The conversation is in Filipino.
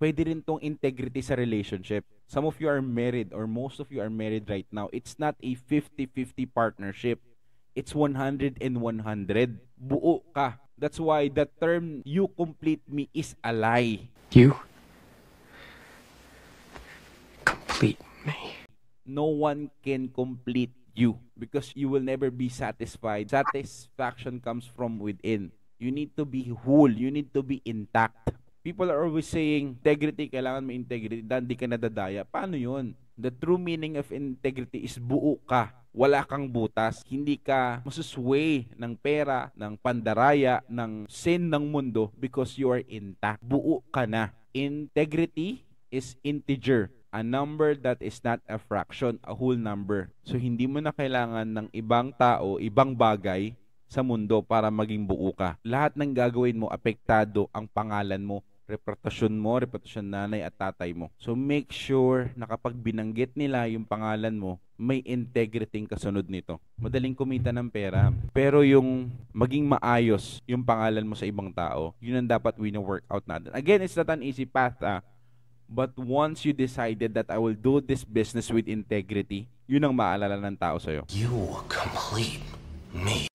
pwede rin tong integrity sa relationship. Some of you are married or most of you are married right now. It's not a 50-50 partnership. It's 100 and 100. Buo ka. That's why the term "you complete me" is a lie. You complete me. No one can complete you because you will never be satisfied. Satisfaction comes from within. You need to be whole. You need to be intact. People are always saying, integrity, kailangan may integrity, dan di ka nadadaya. Paano yun? The true meaning of integrity is buo ka. Wala kang butas. Hindi ka masusway ng pera, ng pandaraya, ng sin ng mundo because you are intact. Buo ka na. Integrity is integer. A number that is not a fraction, a whole number. So, hindi mo na kailangan ng ibang tao, ibang bagay sa mundo para maging buo ka. Lahat ng gagawin mo, apektado ang pangalan mo, reputasyon mo, reputasyon nanay at tatay mo. So, make sure na kapag binanggit nila yung pangalan mo, may integrity kasunod nito. Madaling kumita ng pera. Pero yung maging maayos yung pangalan mo sa ibang tao, yun ang dapat wino-work out natin. Again, it's not an easy path, but once you decided that I will do this business with integrity, yun ang maalala ng tao sa'yo. You complete me.